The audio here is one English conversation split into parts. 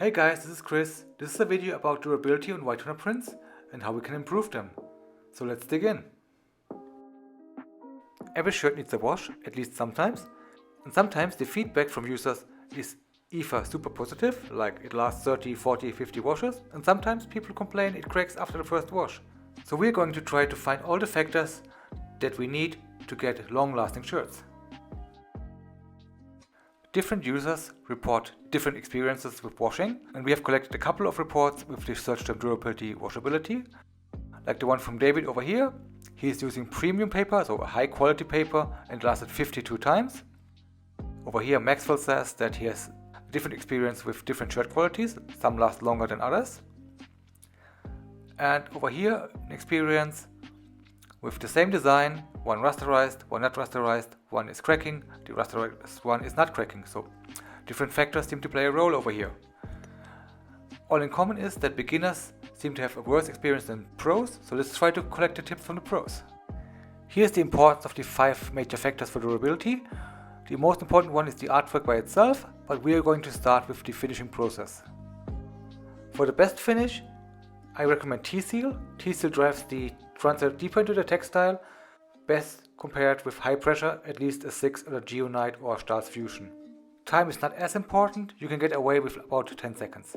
Hey guys, this is Chris. This is a video about durability on white toner prints and how we can improve them. So let's dig in. Every shirt needs a wash, at least sometimes. And sometimes the feedback from users is either super positive, like it lasts 30, 40, 50 washes, and sometimes people complain it cracks after the first wash. So we're going to try to find all the factors that we need to get long-lasting shirts. Different users report different experiences with washing, and we have collected a couple of reports with the search term durability washability. Like the one from David over here, he is using premium paper, so a high quality paper, and lasted 52 times. Over here Maxwell says that he has a different experience with different shirt qualities, some last longer than others. And over here an experience with the same design, one rasterized, one not rasterized, one is cracking, the rasterized one is not cracking, so different factors seem to play a role over here. All in common is that beginners seem to have a worse experience than pros, so let's try to collect the tips from the pros. Here's the importance of the 5 major factors for durability. The most important one is the artwork by itself, but we are going to start with the finishing process. For the best finish, I recommend T-Seal. T-Seal drives the transfer deeper into the textile, best compared with high pressure, at least a 6 or a Geonite or Stahl's Fusion. Time is not as important, you can get away with about 10 seconds.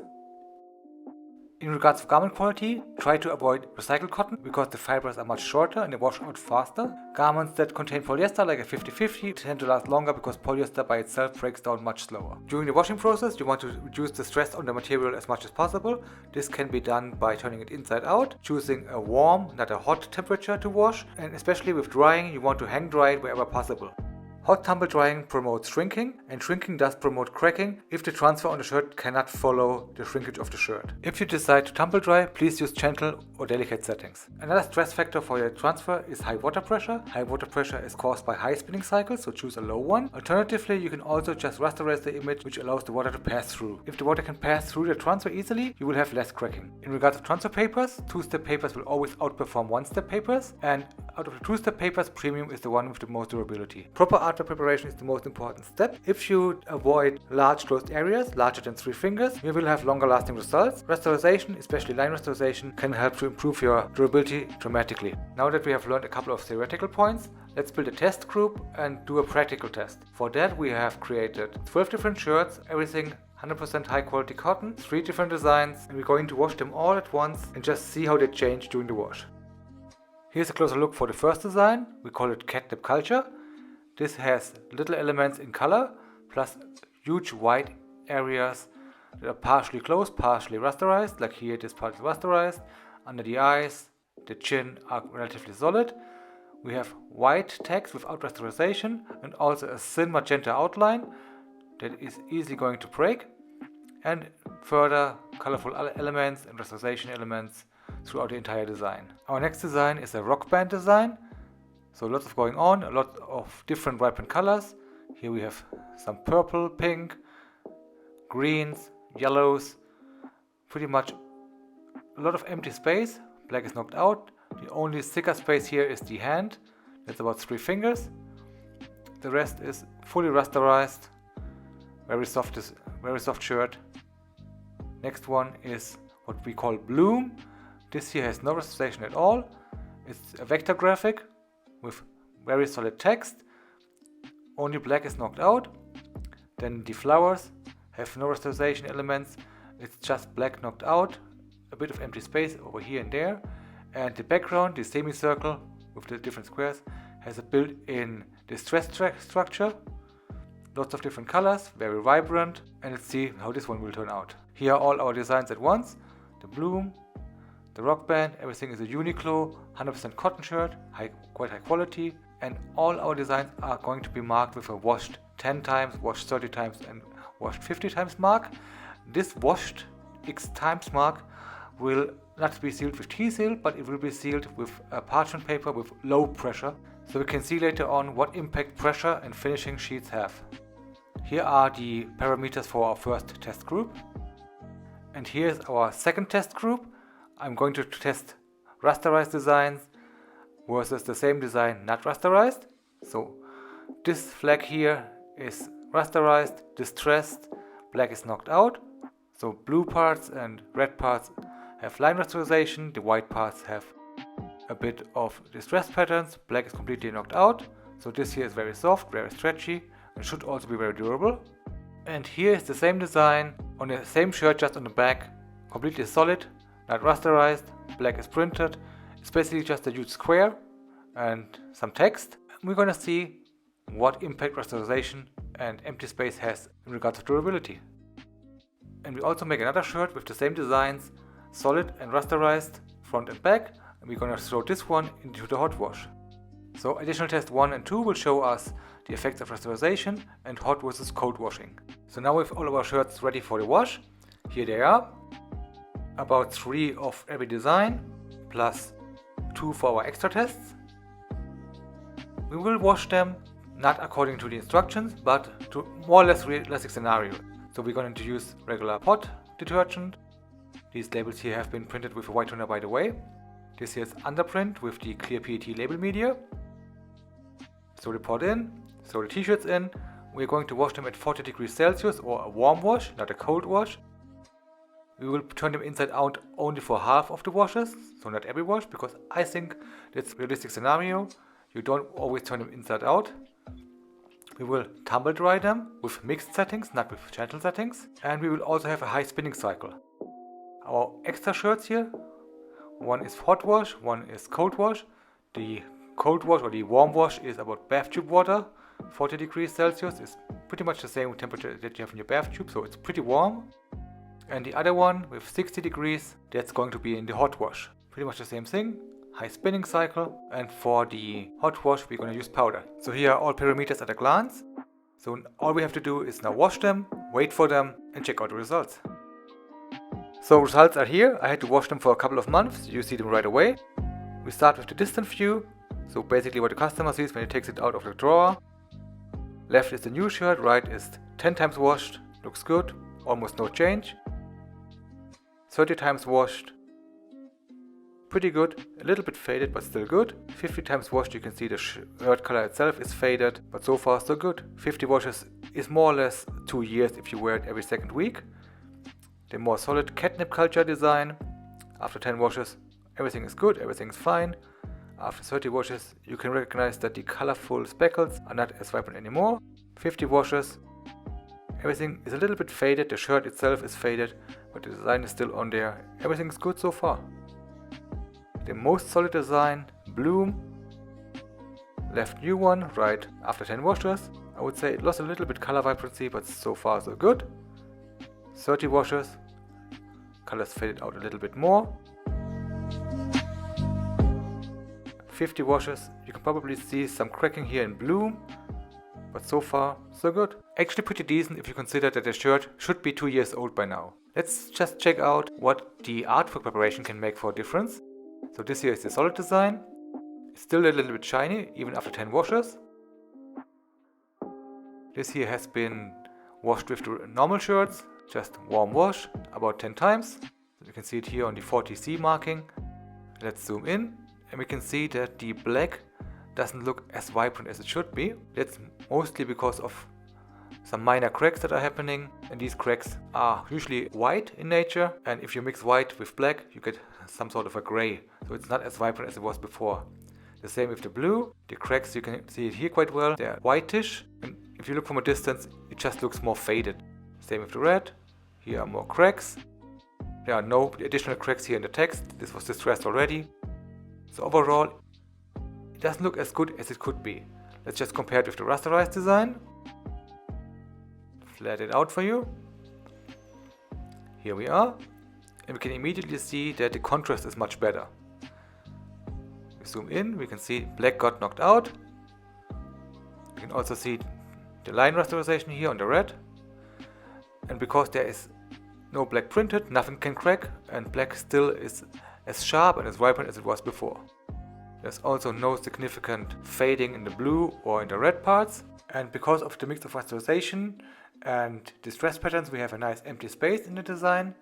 In regards to garment quality, try to avoid recycled cotton because the fibers are much shorter and they wash out faster. Garments that contain polyester like a 50-50 tend to last longer because polyester by itself breaks down much slower. During the washing process you want to reduce the stress on the material as much as possible. This can be done by turning it inside out, choosing a warm, not a hot temperature to wash, and especially with drying you want to hang dry it wherever possible. Hot tumble drying promotes shrinking, and shrinking does promote cracking if the transfer on the shirt cannot follow the shrinkage of the shirt. If you decide to tumble dry, please use gentle or delicate settings. Another stress factor for your transfer is high water pressure. High water pressure is caused by high spinning cycles, so choose a low one. Alternatively, you can also just rasterize the image, which allows the water to pass through. If the water can pass through the transfer easily, you will have less cracking. In regards to transfer papers, 2-step papers will always outperform 1-step papers, and out of the 2-step papers, premium is the one with the most durability. Proper artwork preparation is the most important step. If you avoid large closed areas, larger than 3 fingers, you will have longer lasting results. Rasterization, especially line rasterization, can help to improve your durability dramatically. Now that we have learned a couple of theoretical points, let's build a test group and do a practical test. For that we have created 12 different shirts, everything 100% high quality cotton, 3 different designs, and we're going to wash them all at once and just see how they change during the wash. Here's a closer look for the first design. We call it Catnip Culture. This has little elements in color, plus huge white areas that are partially closed, partially rasterized, like here this part is rasterized. Under the eyes, the chin are relatively solid. We have white text without rasterization and also a thin magenta outline that is easily going to break, and further colorful elements and rasterization elements throughout the entire design. Our next design is a rock band design. So lots of going on, a lot of different vibrant colors. Here we have some purple, pink, greens, yellows, pretty much a lot of empty space. Black is knocked out. The only thicker space here is the hand. That's about 3 fingers. The rest is fully rasterized. Very soft shirt. Next one is what we call Bloom. This here has no rasterization at all. It's a vector graphic with very solid text. Only black is knocked out. Then the flowers have no rasterization elements. It's just black knocked out. A bit of empty space over here and there. And the background, the semicircle with the different squares, has a built-in distress structure. Lots of different colors, very vibrant. And let's see how this one will turn out. Here are all our designs at once. The bloom, the rock band, everything is a Uniqlo 100% cotton shirt, quite high quality, and all our designs are going to be marked with a washed 10 times, washed 30 times and washed 50 times mark. This washed X times mark will not be sealed with T-Seal, but it will be sealed with a parchment paper with low pressure, so we can see later on what impact pressure and finishing sheets have. Here are the parameters for our first test group, and here's our second test group. I'm going to test rasterized designs versus the same design not rasterized. So this flag here is rasterized, distressed, black is knocked out. So blue parts and red parts have line rasterization, the white parts have a bit of distress patterns, black is completely knocked out. So this here is very soft, very stretchy, and should also be very durable. And here is the same design on the same shirt, just on the back, completely solid, not rasterized, black is printed. It's basically just a huge square and some text. We're gonna see what impact rasterization and empty space has in regards to durability. And we also make another shirt with the same designs, solid and rasterized, front and back, and we're gonna throw this one into the hot wash. So additional test 1 and 2 will show us the effects of rasterization and hot versus cold washing. So now with all of our shirts ready for the wash, here they are. About 3 of every design, plus 2 for our extra tests. We will wash them not according to the instructions, but to more or less realistic scenario. So we're going to use regular pot detergent. These labels here have been printed with a white toner, by the way. This here is underprint with the clear PET label media. Throw the pot in, throw the t-shirts in. We're going to wash them at 40 degrees Celsius, or a warm wash, not a cold wash. We will turn them inside out only for half of the washes, so not every wash, because I think that's a realistic scenario. You don't always turn them inside out. We will tumble dry them with mixed settings, not with gentle settings. And we will also have a high spinning cycle. Our extra shirts here, one is hot wash, one is cold wash. The cold wash or the warm wash is about bath tube water. 40 degrees Celsius is pretty much the same temperature that you have in your bath tube, so it's pretty warm. And the other one with 60 degrees, that's going to be in the hot wash. Pretty much the same thing, high spinning cycle. And for the hot wash, we're going to use powder. So here are all parameters at a glance. So all we have to do is now wash them, wait for them, and check out the results. So results are here. I had to wash them for a couple of months. You see them right away. We start with the distant view. So basically what the customer sees when he takes it out of the drawer. Left is the new shirt, right is 10 times washed, looks good, almost no change. 30 times washed, pretty good, a little bit faded but still good. 50 times washed, you can see the shirt color itself is faded, but so far so good. 50 washes is more or less 2 years if you wear it every second week. The more solid catnip culture design, after 10 washes everything is good, everything is fine. After 30 washes, you can recognize that the colorful speckles are not as vibrant anymore. 50 washes, everything is a little bit faded, the shirt itself is faded, but the design is still on there. Everything is good so far. The most solid design, Bloom, left new one, right after 10 washes. I would say it lost a little bit color vibrancy, but so far so good. 30 washes, colors faded out a little bit more. 50 washes, you can probably see some cracking here in Bloom, but so far so good. Actually pretty decent if you consider that the shirt should be 2 years old by now. Let's just check out what the artwork preparation can make for a difference. So this here is the solid design. It's still a little bit shiny even after 10 washes. This here has been washed with the normal shirts, just warm wash about 10 times. You can see it here on the 40C marking. Let's zoom in. And we can see that the black doesn't look as vibrant as it should be. That's mostly because of some minor cracks that are happening, and these cracks are usually white in nature, and if you mix white with black you get some sort of a gray, so it's not as vibrant as it was before. The same with the blue. The cracks, you can see it here quite well, they're whitish, and if you look from a distance it just looks more faded. Same with the red. Here are more cracks. There are no additional cracks here in the text. This was distressed already. So overall, it doesn't look as good as it could be. Let's just compare it with the rasterized design. Flat it out for you. Here we are. And we can immediately see that the contrast is much better. We zoom in, we can see black got knocked out. We can also see the line rasterization here on the red. And because there is no black printed, nothing can crack, and black still is as sharp and as vibrant as it was before. There's also no significant fading in the blue or in the red parts, and because of the mix of rasterization and distress patterns, we have a nice empty space in the design.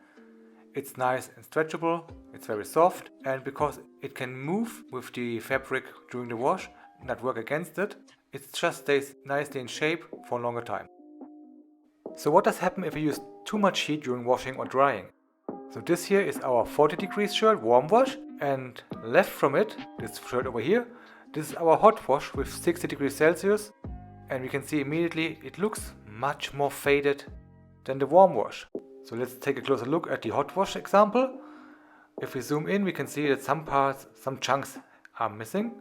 It's nice and stretchable, it's very soft, and because it can move with the fabric during the wash, not work against it, it just stays nicely in shape for a longer time. So what does happen if you use too much heat during washing or drying. So this here is our 40 degrees shirt, warm wash, and left from it, this shirt over here, this is our hot wash with 60 degrees Celsius, and we can see immediately it looks much more faded than the warm wash. So let's take a closer look at the hot wash example. If we zoom in, we can see that some parts, some chunks are missing.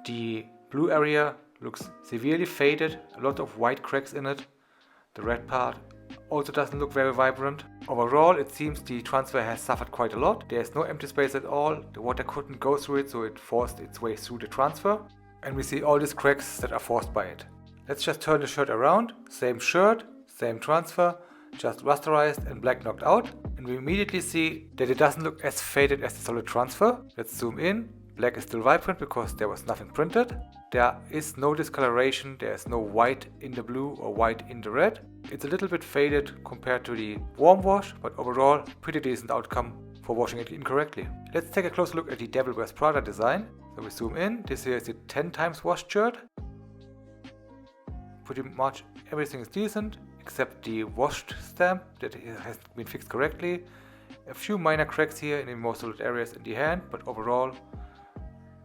The blue area looks severely faded, a lot of white cracks in it. The red part also doesn't look very vibrant. Overall, it seems the transfer has suffered quite a lot. There is no empty space at all. The water couldn't go through it, so it forced its way through the transfer. And we see all these cracks that are forced by it. Let's just turn the shirt around. Same shirt, same transfer, just rasterized and black knocked out. And we immediately see that it doesn't look as faded as the solid transfer. Let's zoom in. Black is still vibrant because there was nothing printed. There is no discoloration, there is no white in the blue or white in the red. It's a little bit faded compared to the warm wash, but overall pretty decent outcome for washing it incorrectly. Let's take a closer look at the Devil Wears Prada design. So we zoom in, this here is the 10 times washed shirt. Pretty much everything is decent except the washed stamp that has been fixed correctly. A few minor cracks here in the more solid areas in the hand, but overall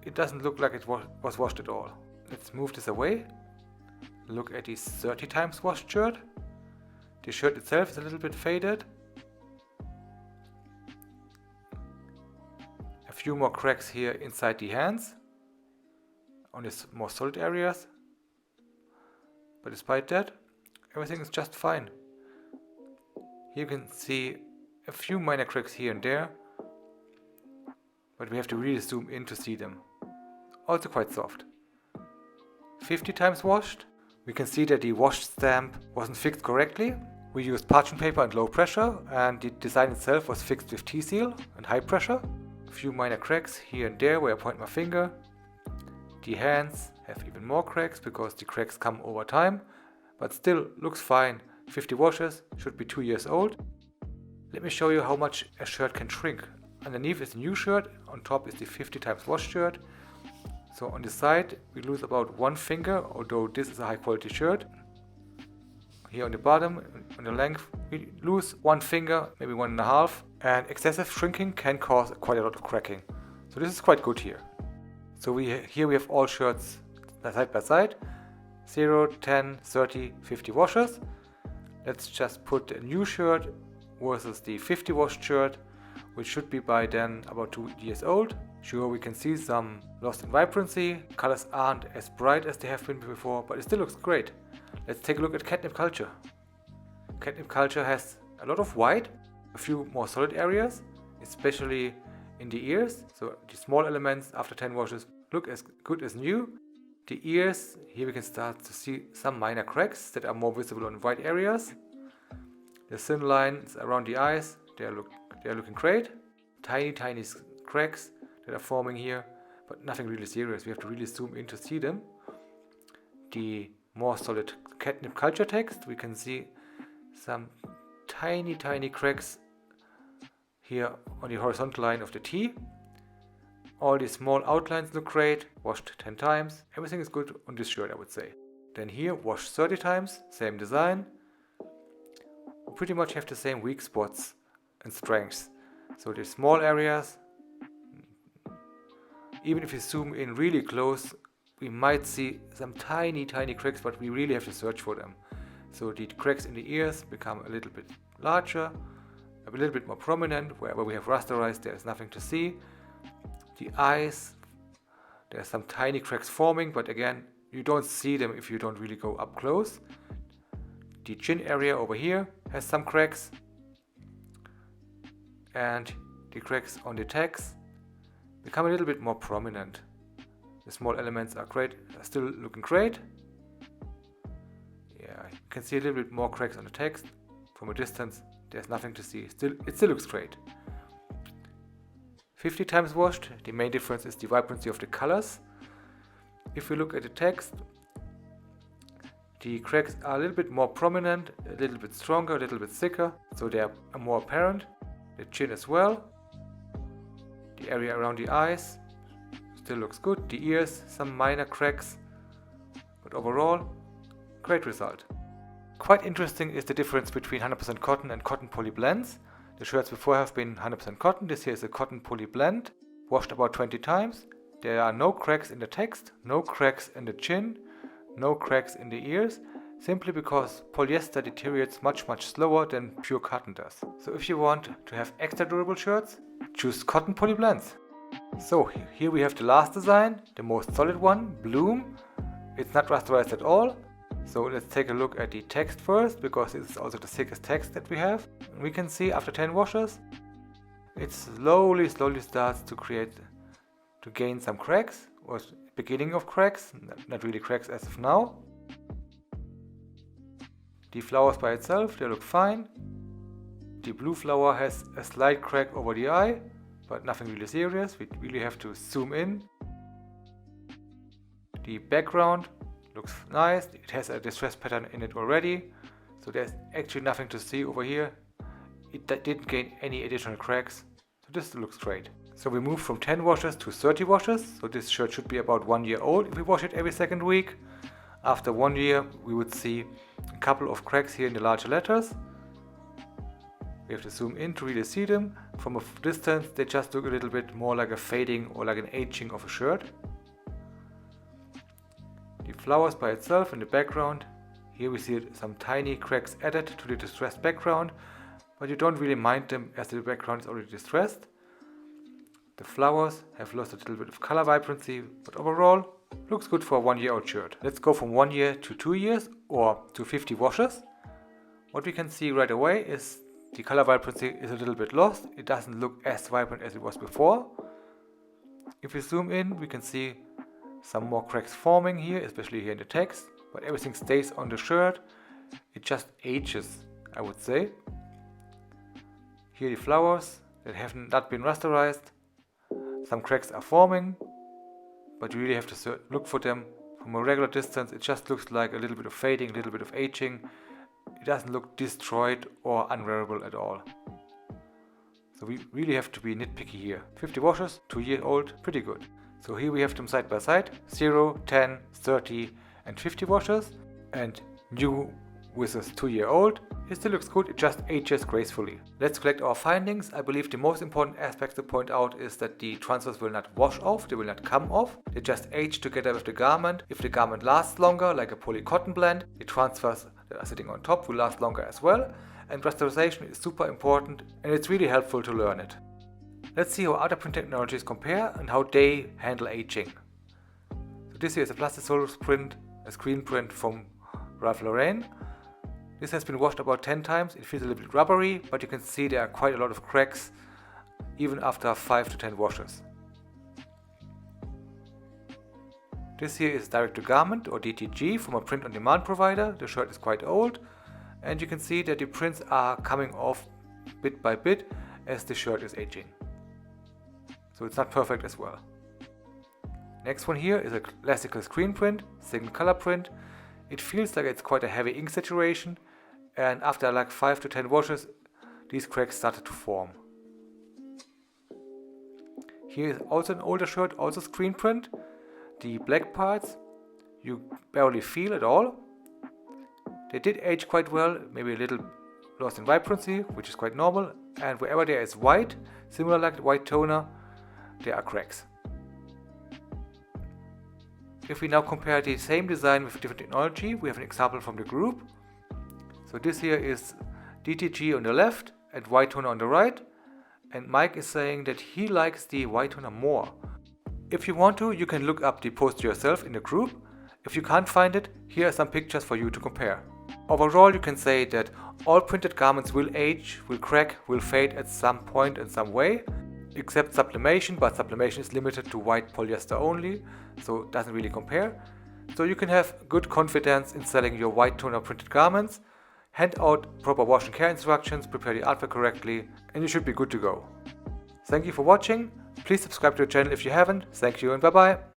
it doesn't look like it was washed at all. Let's move this away. Look at the 30 times washed shirt. The shirt itself is a little bit faded. A few more cracks here inside the hands on the more solid areas. But despite that, everything is just fine. Here you can see a few minor cracks here and there, but we have to really zoom in to see them. Also quite soft. 50 times washed. We can see that the washed stamp wasn't fixed correctly. We used parchment paper and low pressure, and the design itself was fixed with T-seal and high pressure. A few minor cracks here and there where I point my finger. The hands have even more cracks because the cracks come over time, but still looks fine. 50 washes, should be 2 years old. Let me show you how much a shirt can shrink. Underneath is the new shirt, on top is the 50 times washed shirt. So on the side we lose about 1 finger, although this is a high quality shirt. Here on the bottom, on the length, we lose 1 finger, maybe 1.5. And excessive shrinking can cause quite a lot of cracking. So this is quite good here. So here we have all shirts side by side. 0, 10, 30, 50 washes. Let's just put a new shirt versus the 50 washed shirt, which should be by then about 2 years old. Sure, we can see some loss in vibrancy. Colors aren't as bright as they have been before, but it still looks great. Let's take a look at catnip culture. Catnip culture has a lot of white, a few more solid areas, especially in the ears. So the small elements after 10 washes look as good as new. The ears, here we can start to see some minor cracks that are more visible on white areas. The thin lines around the eyes, they are looking great. Tiny cracks that are forming here, but nothing really serious. We have to really zoom in to see them. The more solid catnip culture text, we can see some tiny cracks here on the horizontal line of the T. All these small outlines look great, washed 10 times. Everything is good on this shirt, I would say. Then here, washed 30 times, same design. We pretty much have the same weak spots and strengths. So the small areas, even if you zoom in really close, we might see some tiny cracks, but we really have to search for them. So the cracks in the ears become a little bit larger, a little bit more prominent. Wherever we have rasterized, there is nothing to see. The eyes, there are some tiny cracks forming, but again, you don't see them if you don't really go up close. The chin area over here has some cracks, and the cracks on the text become a little bit more prominent. The small elements are still looking great. Yeah, you can see a little bit more cracks on the text. From a distance, there's nothing to see. It still looks great. 50 times washed, the main difference is the vibrancy of the colors. If we look at the text, the cracks are a little bit more prominent, a little bit stronger, a little bit thicker, so they are more apparent. The chin as well. The area around the eyes still looks good. The ears, some minor cracks, but overall, great result. Quite interesting is the difference between 100% cotton and cotton poly blends. The shirts before have been 100% cotton. This here is a cotton poly blend, washed about 20 times. There are no cracks in the text, no cracks in the chin, no cracks in the ears, simply because polyester deteriorates much slower than pure cotton does. So if you want to have extra durable shirts, choose cotton poly blends. So here we have the last design, the most solid one, Bloom. It's not rasterized at all. So let's take a look at the text first, because this is also the thickest text that we have. We can see after 10 washes, it slowly starts to gain some cracks, or beginning of cracks, not really cracks as of now. The flowers by itself, they look fine. The blue flower has a slight crack over the eye, but nothing really serious. We really have to zoom in. The background looks nice. It has a distress pattern in it already, so there's actually nothing to see over here. It didn't gain any additional cracks, so this looks great. So we moved from 10 washes to 30 washes, so this shirt should be about 1 year old if we wash it every second week. After 1 year we would see a couple of cracks here in the larger letters. We have to zoom in to really see them. From a distance they just look a little bit more like a fading or like an aging of a shirt. The flowers by itself in the background, here we see some tiny cracks added to the distressed background, but you don't really mind them as the background is already distressed. The flowers have lost a little bit of color vibrancy, but overall looks good for a 1 year old shirt. Let's go from 1 year to 2 years or to 50 washes. What we can see right away is the color vibrancy is a little bit lost. It doesn't look as vibrant as it was before. If we zoom in, we can see some more cracks forming here, especially here in the text, but everything stays on the shirt. It just ages, I would say. Here the flowers that have not been rasterized. Some cracks are forming, but you really have to look for them. From a regular distance it just looks like a little bit of fading, a little bit of aging. It doesn't look destroyed or unwearable at all. So we really have to be nitpicky here. 50 washes, 2 year old, pretty good. So here we have them side by side, 0, 10, 30 and 50 washes, and new versus 2 year old. It still looks good, it just ages gracefully. Let's collect our findings. I believe the most important aspect to point out is that the transfers will not wash off, they will not come off, they just age together with the garment. If the garment lasts longer, like a poly cotton blend, the transfers that are sitting on top will last longer as well, and rasterization is super important and it's really helpful to learn it. Let's see how other print technologies compare and how they handle aging. So this here is a Plastisol print, a screen print from Ralph Lauren. This has been washed about 10 times. It feels a little bit rubbery, but you can see there are quite a lot of cracks even after 5 to 10 washes. This here is direct to garment or DTG from a print on demand provider. The shirt is quite old and you can see that the prints are coming off bit by bit as the shirt is aging. So it's not perfect as well. Next one here is a classical screen print, single color print. It feels like it's quite a heavy ink saturation, and after like 5 to 10 washes these cracks started to form. Here is also an older shirt, also screen print. The black parts you barely feel at all. They did age quite well, maybe a little lost in vibrancy, which is quite normal, and wherever there is white, similar like the white toner, there are cracks. If we now compare the same design with different technology, we have an example from the group. So this here is DTG on the left and white toner on the right, and Mike is saying that he likes the white toner more. If you want to, you can look up the post yourself in the group. If you can't find it, here are some pictures for you to compare. Overall, you can say that all printed garments will age, will crack, will fade at some point in some way, except sublimation, but sublimation is limited to white polyester only, so it doesn't really compare. So you can have good confidence in selling your white toner printed garments, hand out proper wash and care instructions, prepare the artwork correctly, and you should be good to go. Thank you for watching. Please subscribe to the channel if you haven't. Thank you and bye bye.